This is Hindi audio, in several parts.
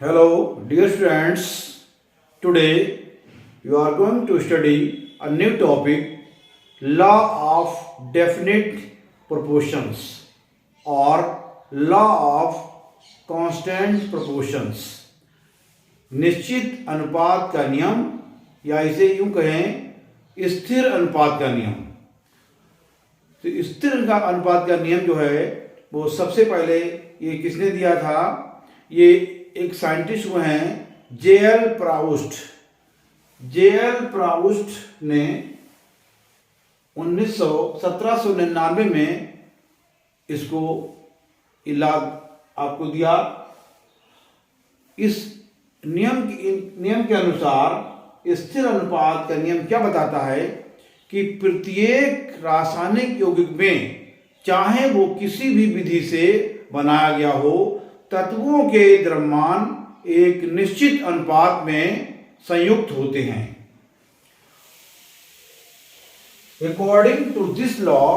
Hello, dear students. Today you are going to study a new topic, law of definite proportions or law of constant proportions. निश्चित अनुपात का नियम या इसे यूं कहें स्थिर अनुपात का नियम। तो स्थिर का अनुपात का नियम जो है वो सबसे पहले ये किसने दिया था? ये एक साइंटिस्ट हुए हैं जे.एल. प्राउस्ट। जे.एल. प्राउस्ट ने 1799 में इसको इलाज आपको दिया। इस नियम के अनुसार स्थिर अनुपात का नियम क्या बताता है कि प्रत्येक रासायनिक यौगिक में, चाहे वो किसी भी विधि से बनाया गया हो, तत्वों के द्रव्यमान एक निश्चित अनुपात में संयुक्त होते हैं। According to this law,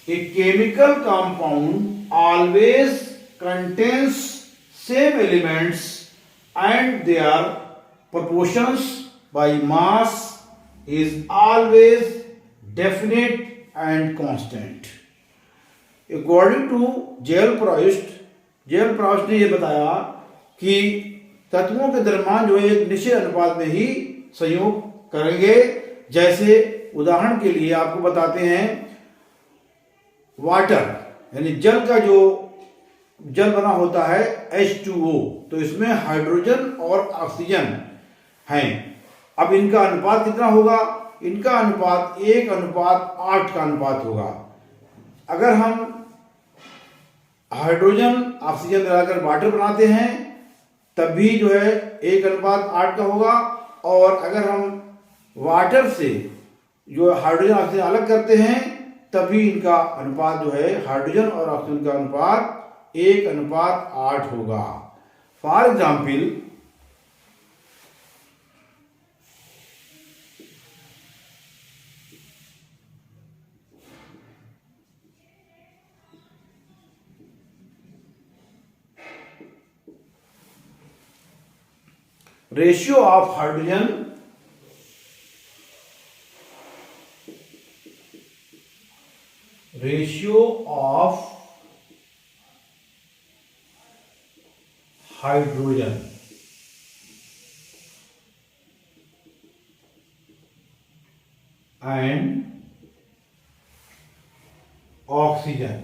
a chemical compound always contains same elements and their proportions by mass is always definite and constant. According to J L. Proust ने यह बताया कि तत्वों के द्रव्यमान जो है एक निश्चित अनुपात में ही संयोग करेंगे। जैसे उदाहरण के लिए आपको बताते हैं, वाटर यानी जल का जो जल बना होता है H2O, तो इसमें हाइड्रोजन और ऑक्सीजन हैं। अब इनका अनुपात कितना होगा? इनका अनुपात 1:8 का अनुपात होगा। अगर हम हाइड्रोजन ऑक्सीजन मिलाकर वाटर बनाते हैं तब भी जो है 1:8 का होगा, और अगर हम वाटर से जो हाइड्रोजन ऑक्सीजन अलग करते हैं तभी इनका अनुपात जो है हाइड्रोजन और ऑक्सीजन का अनुपात 1:8 होगा। For example, ratio of hydrogen and oxygen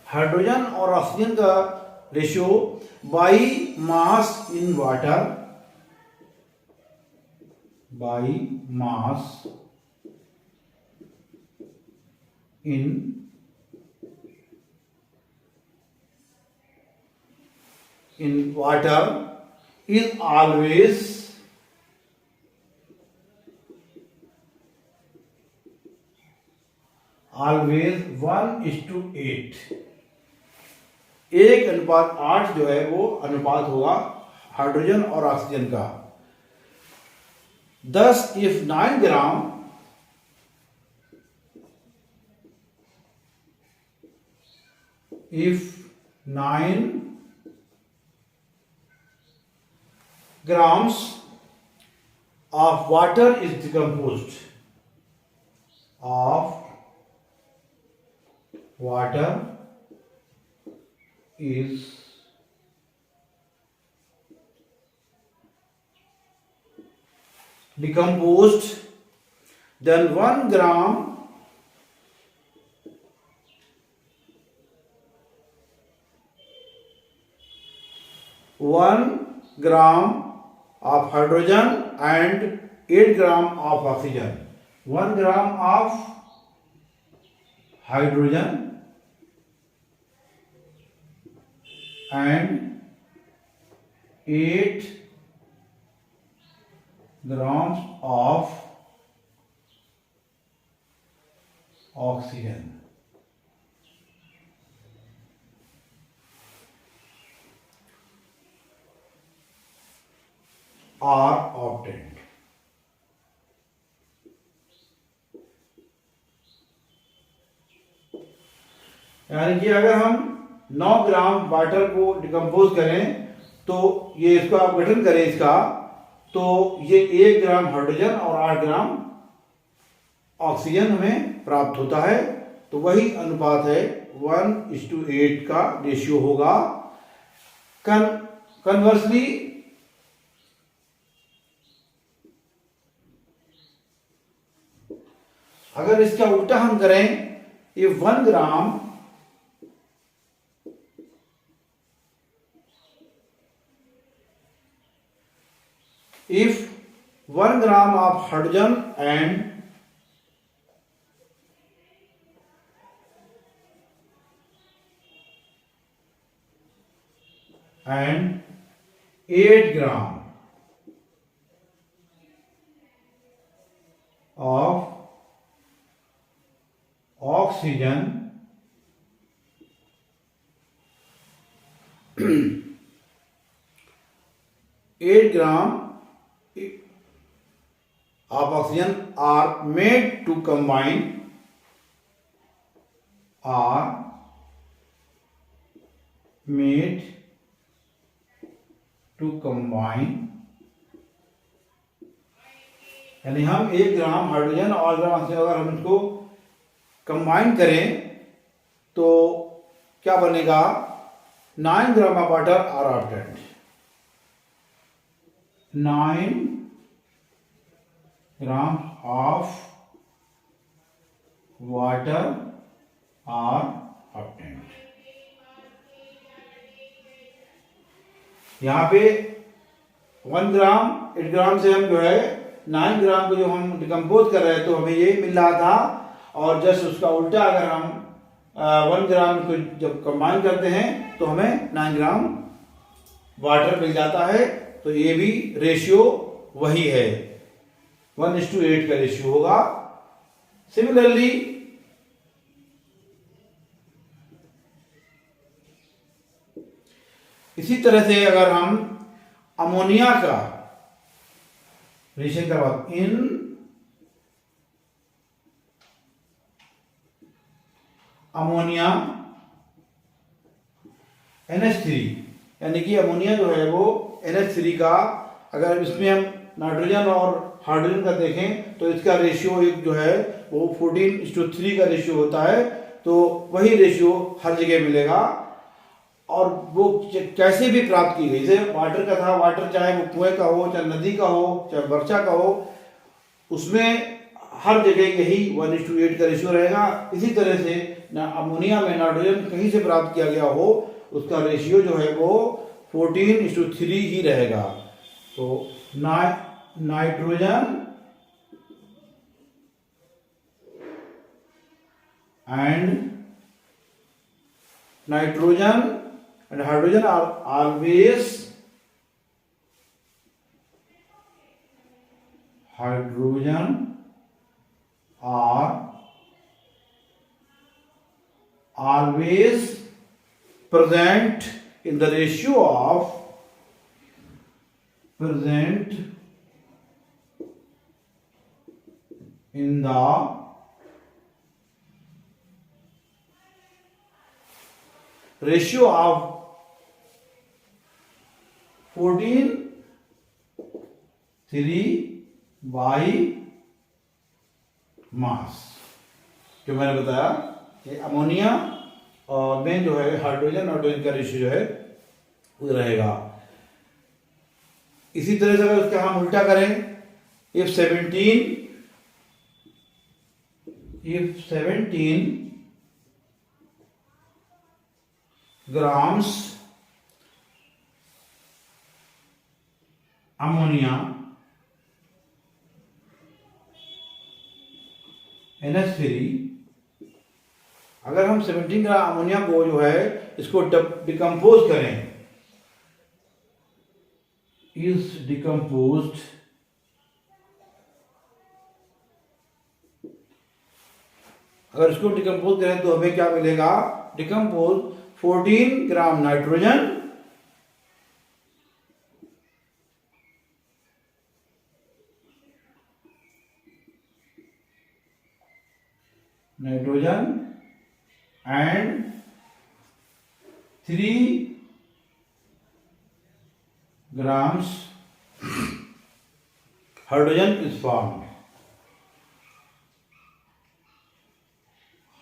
hydrogen और ऑक्सीजन का ratio by mass in water, by mass in water is always always 1:8। 1:8 जो है वो अनुपात होगा हाइड्रोजन और ऑक्सीजन का। Thus, if 9 grams of water is decomposed, then 1 gram of hydrogen and 8 gram of oxygen. 1 gram of hydrogen and 8 grams of oxygen. are obtained. यानी कि अगर हम 9 ग्राम वाटर को डिकम्पोज करें तो ये इसको आप गठन करें इसका, तो ये 1 ग्राम हाइड्रोजन और 8 ग्राम ऑक्सीजन हमें प्राप्त होता है। तो वही अनुपात है 1:8 का रेशियो होगा। कन्वर्सली अगर इसका उल्टा हम करें, if 1 gram of hydrogen and 8 gram of oxygen eight gram of oxygen are made to combine यानी हम 1 ग्राम हाइड्रोजन और ग्राम ऑक्सीजन अगर हम इसको कंबाइन करें तो क्या बनेगा, 9 gram of water are obtained. 9 gram of water are obtained. यहाँ पे 1 ग्राम 8 ग्राम से हम जो है 9 ग्राम को जो हम डिकम्पोज कर रहे हैं तो हमें ये मिल रहा था, और जस्ट उसका उल्टा अगर हम 1 ग्राम को जब कंबाइन करते हैं तो हमें 9 ग्राम वाटर मिल जाता है। तो ये भी रेशियो वही है, 1:8 का रेशियो होगा। सिमिलरली इसी तरह से अगर हम अमोनिया का रिएक्शन करवा इन अमोनिया NH3, यानी कि अमोनिया जो है वो NH3 का, अगर इसमें हम नाइट्रोजन और हाइड्रोजन का देखें तो इसका रेशियो एक जो है वो 14:3 का रेशियो होता है। तो वही रेशियो हर जगह मिलेगा, और वो कैसे भी प्राप्त की गई, जैसे वाटर का था, वाटर चाहे वो कुएं का हो, चाहे नदी का हो, चाहे वर्षा का हो, उसमें हर जगह यही 1:8 का रेशियो रहेगा। इसी तरह से अमोनिया में नाइट्रोजन कहीं से प्राप्त किया गया हो उसका रेशियो जो है वो 14:3 ही रहेगा। तो nitrogen and hydrogen are always present in the ratio of in the ratio of 14:3 by मास। जो मैंने बताया कि अमोनिया और में जो है हाइड्रोजन नाइट्रोजन का रेशियो जो है वो रहेगा। इसी तरह से अगर उसका हम उल्टा करें, if 17 grams अमोनिया NH3, अगर हम 17 ग्राम अमोनिया को जो है इसको डिकम्पोज करें, is decomposed अगर इसको डिकम्पोज करें तो हमें क्या मिलेगा, decompose 14 gram nitrogen nitrogen and 3 grams hydrogen is formed.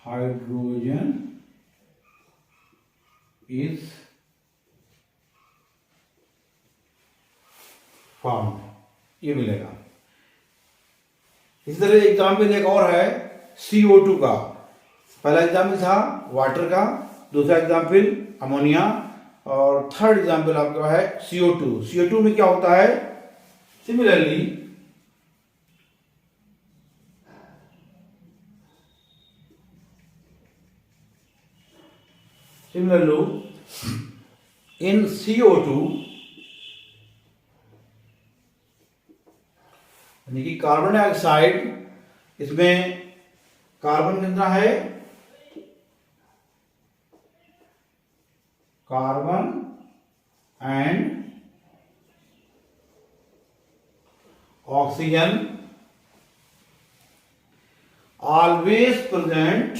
Hydrogen is formed. ये मिलेगा। इसी तरह एग्जाम्पल एक और है CO2 का। पहला एग्जाम्पल था वाटर का, दूसरा एग्जाम्पल अमोनिया, और थर्ड एग्जाम्पल आपका है CO2। CO2 में क्या होता है? सिमिलरली इन CO2 यानी कि कार्बन डाइऑक्साइड, इसमें कार्बन कितना है? Carbon and oxygen always present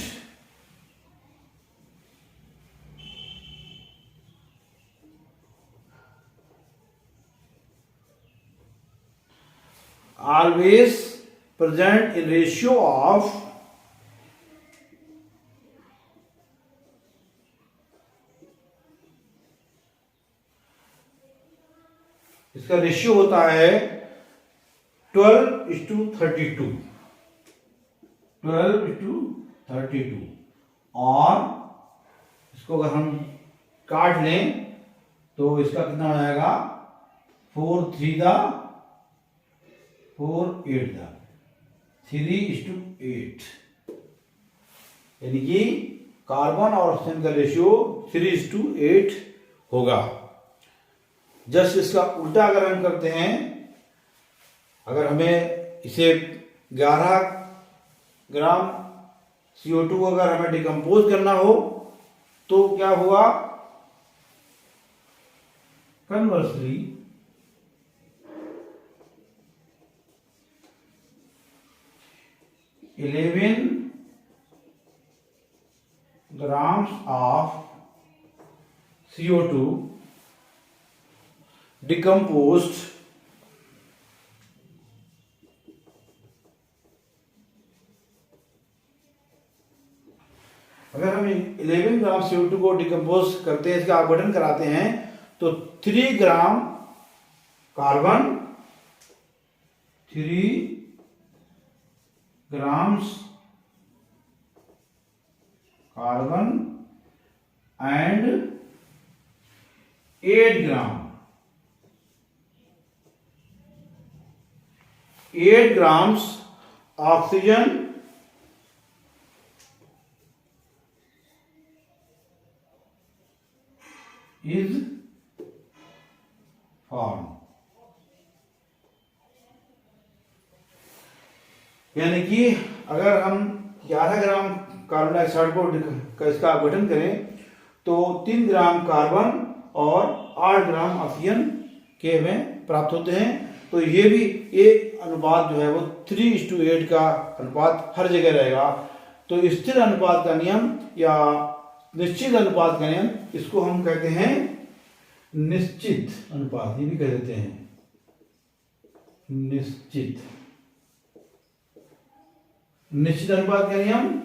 in ratio of इसका रेशियो होता है 12:32 और इसको अगर हम काट लें तो इसका कितना हो जाएगा? 3:8 यानी कि कार्बन और ऑक्सीजन का रेशियो 3:8 होगा। जस्ट इसका उल्टा अगर हम करते हैं, अगर हमें इसे 11 ग्राम CO2 अगर हमें डिकम्पोज करना हो तो क्या हुआ? Conversely 11 grams of CO2 decomposed अगर हम 11 ग्राम CO2 को डिकम्पोज करते हैं, इसका अपघटन कराते हैं, तो 3 gram carbon, 3 grams carbon and 8 grams oxygen is formed। यानी कि अगर हम 11 ग्राम कार्बन डाइऑक्साइड को इसका अपघटन करें तो 3 ग्राम कार्बन और 8 ग्राम ऑक्सीजन के हमें प्राप्त होते हैं। तो ये भी एक अनुपात जो है वो 3:8 का अनुपात हर जगह रहेगा। तो स्थिर अनुपात का नियम या निश्चित अनुपात का नियम, इसको हम कहते हैं निश्चित अनुपात, ये भी कह देते हैं निश्चित अनुपात का नियम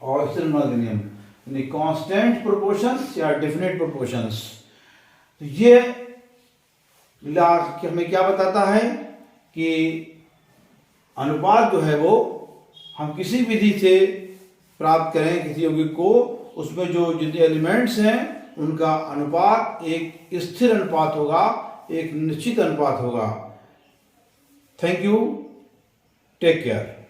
और स्थिर अनुपात का नियम, यानी कांस्टेंट प्रोपोर्शंस या डेफिनेट प्रोपोर्शंस। तो ये हमें क्या बताता है कि अनुपात जो है वो हम किसी विधि से प्राप्त करें किसी यौगिक को, उसमें जो जितने एलिमेंट्स हैं उनका अनुपात एक स्थिर अनुपात होगा, एक निश्चित अनुपात होगा। Thank you, take care.